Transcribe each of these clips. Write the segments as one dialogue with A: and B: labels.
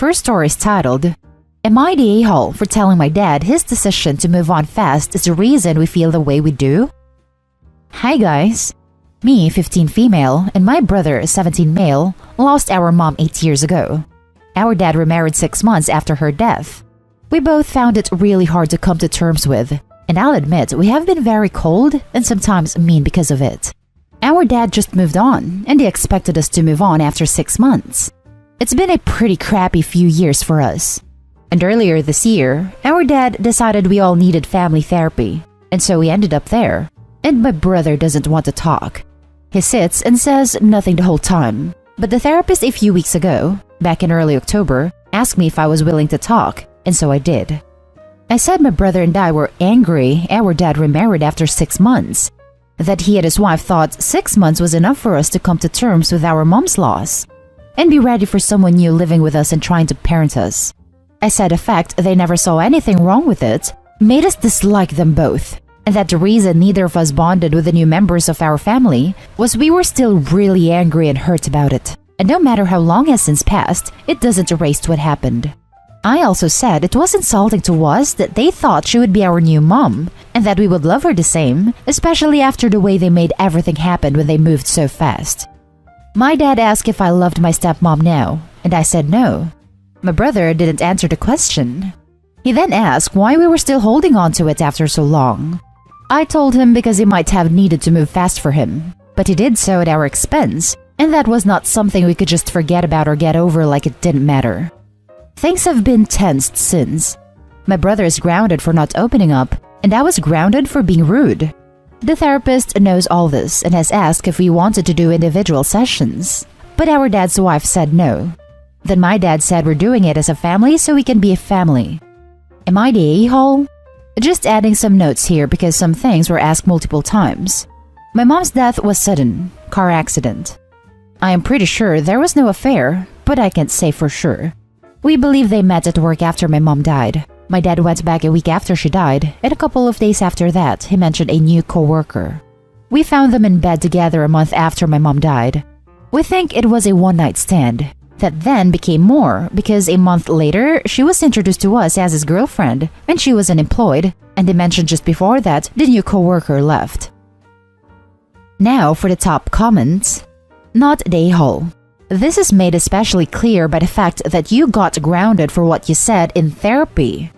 A: first story is titled, Am I the a-hole for telling my dad his decision to move on fast is the reason we feel the way we do? Hi guys! Me, 15 female, and my brother, 17 male, lost our mom 8 years ago. Our dad remarried 6 months after her death. We both found it really hard to come to terms with, and I'll admit we have been very cold and sometimes mean because of it. Our dad just moved on, and he expected us to move on after 6 months. It's been a pretty crappy few years for us. And earlier this year, our dad decided we all needed family therapy, and so we ended up there. And my brother doesn't want to talk. He sits and says nothing the whole time. But the therapist a few weeks ago, back in early October, asked me if I was willing to talk, and so I did. I said my brother and I were angry our dad remarried after 6 months. That he and his wife thought 6 months was enough for us to come to terms with our mom's loss, and be ready for someone new living with us and trying to parent us. I said the fact they never saw anything wrong with it made us dislike them both, and that the reason neither of us bonded with the new members of our family was we were still really angry and hurt about it, and no matter how long has since passed, it doesn't erase what happened. I also said it was insulting to us that they thought she would be our new mom, and that we would love her the same, especially after the way they made everything happen when they moved so fast. My dad asked if I loved my stepmom now, and I said no. My brother didn't answer the question. He then asked why we were still holding on to it after so long. I told him because he might have needed to move fast for him, but he did so at our expense, and that was not something we could just forget about or get over like it didn't matter. Things have been tensed since. My brother is grounded for not opening up, and I was grounded for being rude. The therapist knows all this and has asked if we wanted to do individual sessions, but our dad's wife said no. Then my dad said we're doing it as a family so we can be a family. Am I the a-hole? Just adding some notes here because some things were asked multiple times. My mom's death was sudden, car accident. I am pretty sure there was no affair, but I can't say for sure. We believe they met at work after my mom died. My dad went back a week after she died, and a couple of days after that, he mentioned a new co-worker. We found them in bed together a month after my mom died. We think it was a one-night stand. That then became more because a month later, she was introduced to us as his girlfriend, and she was unemployed, and they mentioned just before that the new co-worker left. Now for the top comments. Not the a-hole. This is made especially clear by the fact that you got grounded for what you said in therapy.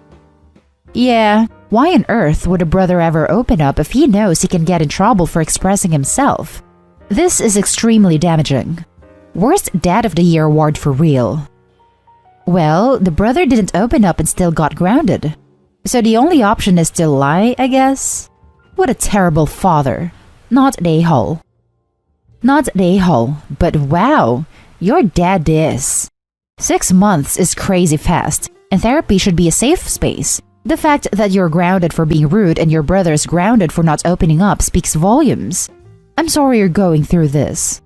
A: Yeah, why on earth would a brother ever open up if he knows he can get in trouble for expressing himself? This is extremely damaging. Worst Dad of the Year award for real. Well, the brother didn't open up and still got grounded. So the only option is to lie, I guess? What a terrible father. Not the a-hole. Not the a-hole, but wow, your dad is. 6 months is crazy fast, and therapy should be a safe space. The fact that you're grounded for being rude and your brother's grounded for not opening up speaks volumes. I'm sorry you're going through this.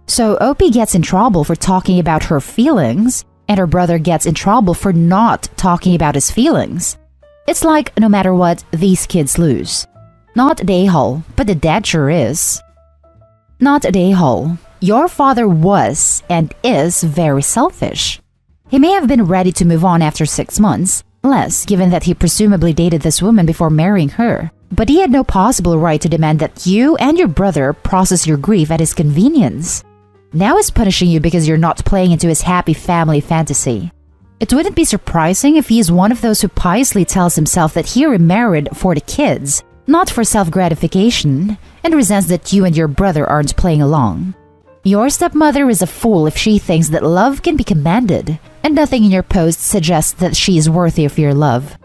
A: So OP gets in trouble for talking about her feelings, and her brother gets in trouble for not talking about his feelings. It's like, no matter what, these kids lose. Not the a-hole, but the dad sure is. Not the a-hole. Your father was and is very selfish. He may have been ready to move on after 6 months, less given that he presumably dated this woman before marrying her, but he had no possible right to demand that you and your brother process your grief at his convenience. Now he's punishing you because you're not playing into his happy family fantasy. It wouldn't be surprising if he is one of those who piously tells himself that he remarried for the kids, not for self-gratification, and resents that you and your brother aren't playing along. Your stepmother is a fool if she thinks that love can be commanded, and nothing in your post suggests that she is worthy of your love.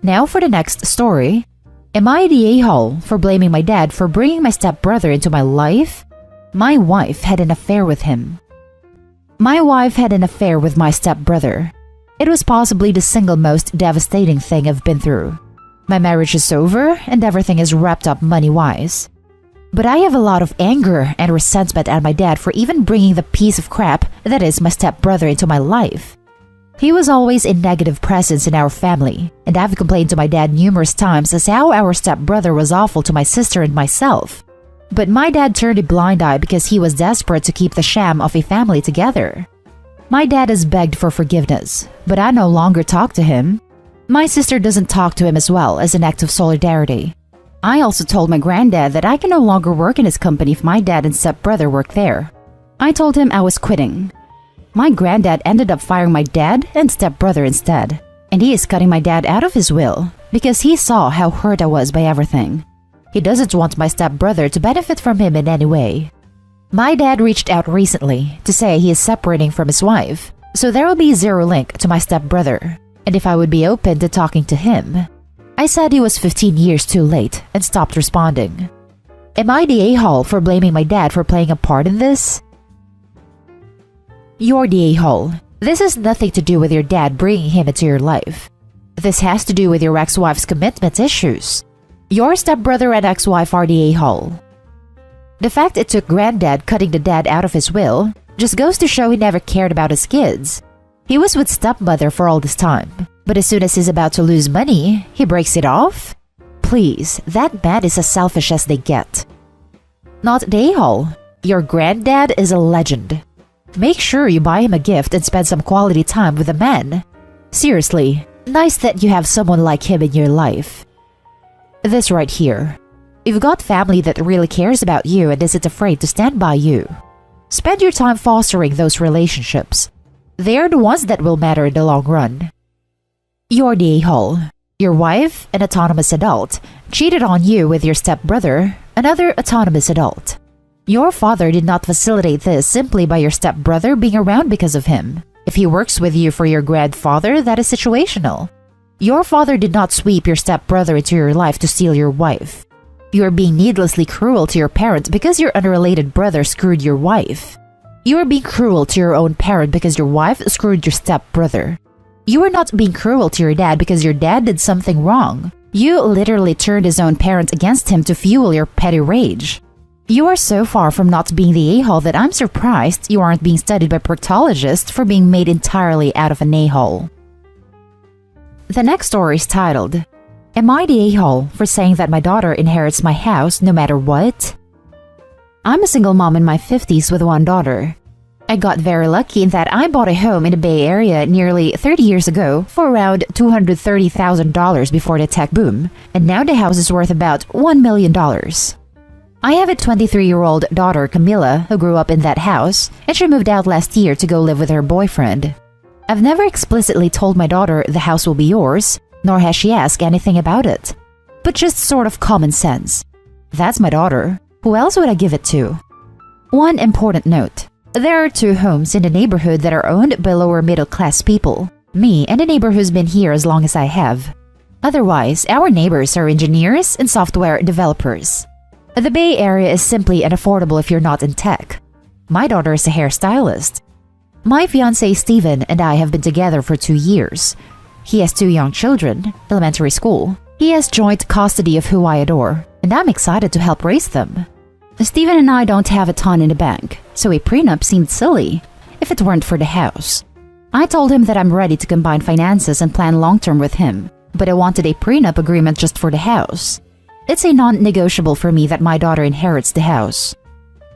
A: Now for the next story. Am I the a-hole for blaming my dad for bringing my stepbrother into my life? My wife had an affair with him. My wife had an affair with my stepbrother. It was possibly the single most devastating thing I've been through. My marriage is over and everything is wrapped up money-wise. But I have a lot of anger and resentment at my dad for even bringing the piece of crap that is my stepbrother into my life. He was always a negative presence in our family, and I've complained to my dad numerous times as how our stepbrother was awful to my sister and myself. But my dad turned a blind eye because he was desperate to keep the sham of a family together. My dad has begged for forgiveness, but I no longer talk to him. My sister doesn't talk to him as well as an act of solidarity. I also told my granddad that I can no longer work in his company if my dad and stepbrother work there. I told him I was quitting. My granddad ended up firing my dad and stepbrother instead, and he is cutting my dad out of his will because he saw how hurt I was by everything. He doesn't want my stepbrother to benefit from him in any way. My dad reached out recently to say he is separating from his wife, so there will be zero link to my stepbrother, and if I would be open to talking to him. I said he was 15 years too late and stopped responding. Am I the a-hole for blaming my dad for playing a part in this? You're the a-hole. This has nothing to do with your dad bringing him into your life. This has to do with your ex-wife's commitment issues. Your stepbrother and ex-wife are the a-hole. The fact it took granddad cutting the dad out of his will just goes to show he never cared about his kids. He was with stepmother for all this time, but as soon as he's about to lose money, he breaks it off? Please, that man is as selfish as they get. Not the a-hole. Your granddad is a legend. Make sure you buy him a gift and spend some quality time with the man. Seriously, nice that you have someone like him in your life. This right here. You've got family that really cares about you and isn't afraid to stand by you. Spend your time fostering those relationships. They're the ones that will matter in the long run. You're the a-hole. Your wife, an autonomous adult, cheated on you with your stepbrother, another autonomous adult. Your father did not facilitate this simply by your stepbrother being around because of him. If he works with you for your grandfather, that is situational. Your father did not sweep your stepbrother into your life to steal your wife. You are being needlessly cruel to your parent because your unrelated brother screwed your wife. You are being cruel to your own parent because your wife screwed your stepbrother. You are not being cruel to your dad because your dad did something wrong. You literally turned his own parent against him to fuel your petty rage. You are so far from not being the a-hole that I'm surprised you aren't being studied by proctologists for being made entirely out of an a-hole. The next story is titled, Am I the a-hole for saying that my daughter inherits my house no matter what? I'm a single mom in my 50s with one daughter. I got very lucky in that I bought a home in the Bay Area nearly 30 years ago for around $230,000 before the tech boom, and now the house is worth about $1 million. I have a 23-year-old daughter, Camilla, who grew up in that house, and she moved out last year to go live with her boyfriend. I've never explicitly told my daughter the house will be yours, nor has she asked anything about it. But just sort of common sense. That's my daughter. Who else would I give it to? One important note. There are two homes in the neighborhood that are owned by lower middle-class people. Me and the neighbor who's been here as long as I have. Otherwise, our neighbors are engineers and software developers. The Bay Area is simply unaffordable if you're not in tech. My daughter is a hairstylist. My fiancé Steven and I have been together for 2 years. He has 2 young children, elementary school. He has joint custody of who I adore, and I'm excited to help raise them. Steven and I don't have a ton in the bank, so a prenup seemed silly if it weren't for the house. I told him that I'm ready to combine finances and plan long-term with him, but I wanted a prenup agreement just for the house. It's a non-negotiable for me that my daughter inherits the house.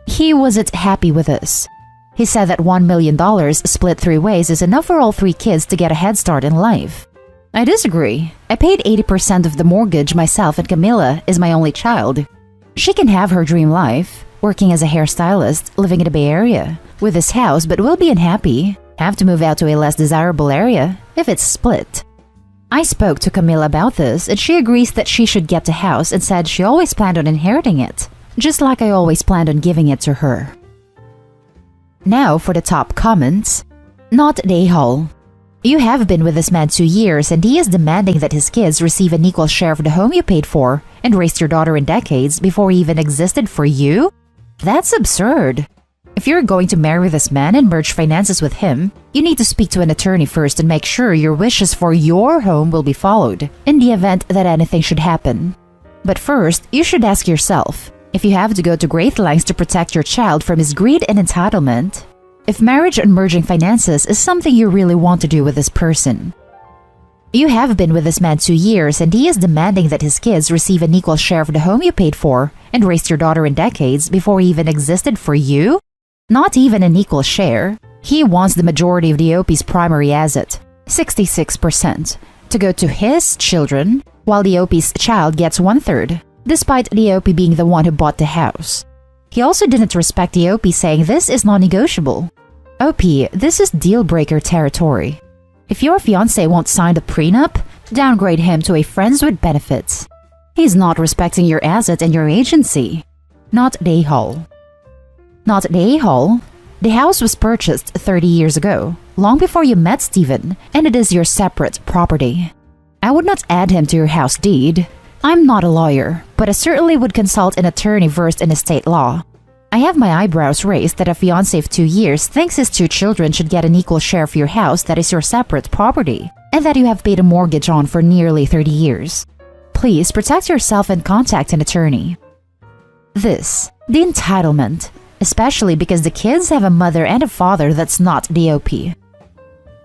A: He wasn't happy with this. He said that $1 million split 3 ways is enough for all 3 kids to get a head start in life. I disagree. I paid 80% of the mortgage myself and Camilla is my only child. She can have her dream life, working as a hairstylist, living in the Bay Area, with this house but will be unhappy, have to move out to a less desirable area if it's split. I spoke to Camilla about this and she agrees that she should get the house and said she always planned on inheriting it, just like I always planned on giving it to her. Now for the top comments. Not the a-hole. You have been with this man 2 years and he is demanding that his kids receive an equal share of the home you paid for and raised your daughter in decades before he even existed for you? That's absurd. If you're going to marry this man and merge finances with him, you need to speak to an attorney first and make sure your wishes for your home will be followed in the event that anything should happen. But first, you should ask yourself, if you have to go to great lengths to protect your child from his greed and entitlement, if marriage and merging finances is something you really want to do with this person. You have been with this man 2 years and he is demanding that his kids receive an equal share of the home you paid for and raised your daughter in decades before he even existed for you? Not even an equal share. He wants the majority of the OP's primary asset, 66%, to go to his children, while the OP's child gets 1/3, despite the OP being the one who bought the house. He also didn't respect the OP, saying this is non-negotiable. OP, this is deal-breaker territory. If your fiancé won't sign the prenup, downgrade him to a friends with benefits. He's not respecting your asset and your agency. Not the a-hole. Not the a-hole. The house was purchased 30 years ago, long before you met Steven, and it is your separate property. I would not add him to your house deed. I'm not a lawyer, but I certainly would consult an attorney versed in estate law. I have my eyebrows raised that a fiancé of 2 years thinks his 2 children should get an equal share of your house that is your separate property, and that you have paid a mortgage on for nearly 30 years. Please protect yourself and contact an attorney. The entitlement, especially because the kids have a mother and a father that's not the OP.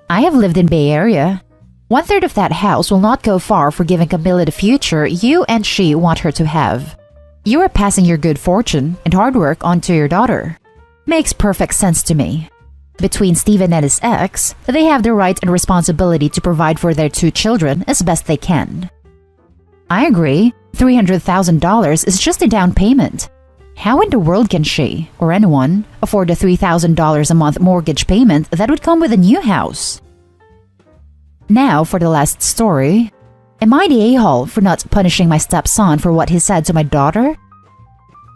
A: I have lived in Bay Area. 1/3 of that house will not go far for giving Camilla the future you and she want her to have. You are passing your good fortune and hard work on to your daughter. Makes perfect sense to me. Between Steven and his ex, they have the right and responsibility to provide for their 2 children as best they can. I agree, $300,000 is just a down payment. How in the world can she, or anyone, afford a $3,000 a month mortgage payment that would come with a new house? Now for the last story. Am I the a-hole for not punishing my stepson for what he said to my daughter?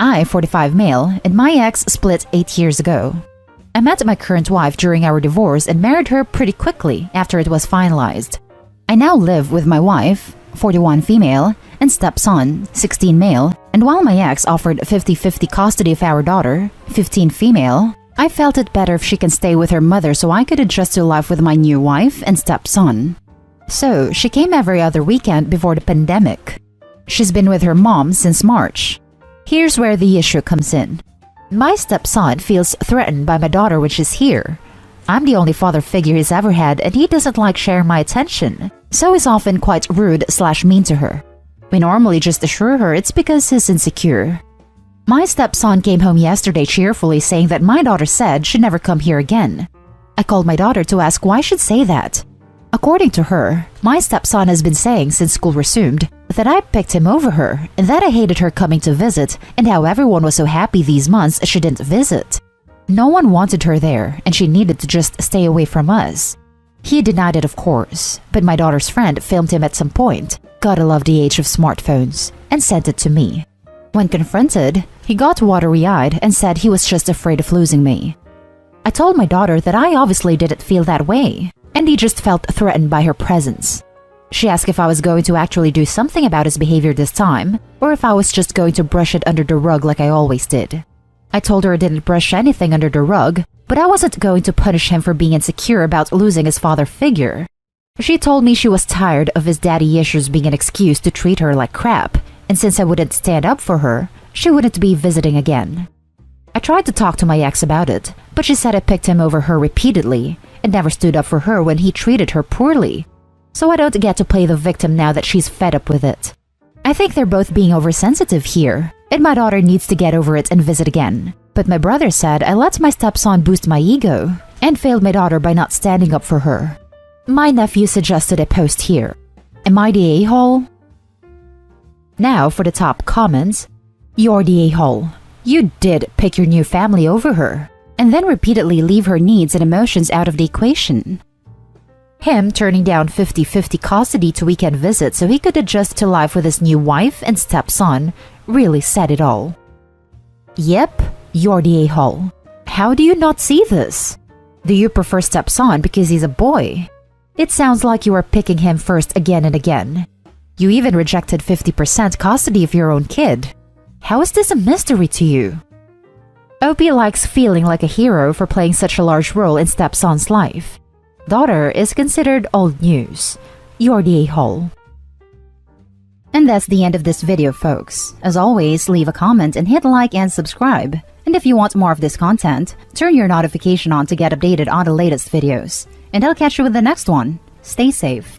A: I, 45 male, and my ex split 8 years ago. I met my current wife during our divorce and married her pretty quickly after it was finalized. I now live with my wife, 41 female, and stepson, 16 male, and while my ex offered 50-50 custody of our daughter, 15 female, I felt it better if she can stay with her mother so I could adjust to life with my new wife and stepson. So, she came every other weekend before the pandemic. She's been with her mom since March. Here's where the issue comes in. My stepson feels threatened by my daughter when she's here. I'm the only father figure he's ever had and he doesn't like sharing my attention, so he's often quite rude/mean to her. We normally just assure her it's because he's insecure. My stepson came home yesterday cheerfully saying that my daughter said she'd never come here again. I called my daughter to ask why she'd say that. According to her, my stepson has been saying since school resumed that I picked him over her and that I hated her coming to visit and how everyone was so happy these months she didn't visit. No one wanted her there and she needed to just stay away from us. He denied it, of course, but my daughter's friend filmed him at some point, gotta love the age of smartphones, and sent it to me. When confronted, he got watery-eyed and said he was just afraid of losing me. I told my daughter that I obviously didn't feel that way, and he just felt threatened by her presence. She asked if I was going to actually do something about his behavior this time, or if I was just going to brush it under the rug like I always did. I told her I didn't brush anything under the rug, but I wasn't going to punish him for being insecure about losing his father figure. She told me she was tired of his daddy issues being an excuse to treat her like crap, and since I wouldn't stand up for her, she wouldn't be visiting again. I tried to talk to my ex about it, but she said I picked him over her repeatedly and never stood up for her when he treated her poorly. So I don't get to play the victim now that she's fed up with it. I think they're both being oversensitive here, and my daughter needs to get over it and visit again. But my brother said I let my stepson boost my ego and failed my daughter by not standing up for her. My nephew suggested a post here. Am I the a-hole? Now for the top comments. You're the a-hole. You did pick your new family over her, and then repeatedly leave her needs and emotions out of the equation. Him turning down 50-50 custody to weekend visits so he could adjust to life with his new wife and stepson really said it all. Yep, you're the a-hole. How do you not see this? Do you prefer stepson because he's a boy? It sounds like you are picking him first again and again. You even rejected 50% custody of your own kid. How is this a mystery to you? Opie likes feeling like a hero for playing such a large role in stepson's life. Daughter is considered old news. You're the a-hole. And that's the end of this video, folks. As always, leave a comment and hit like and subscribe. And if you want more of this content, turn your notification on to get updated on the latest videos. And I'll catch you with the next one. Stay safe.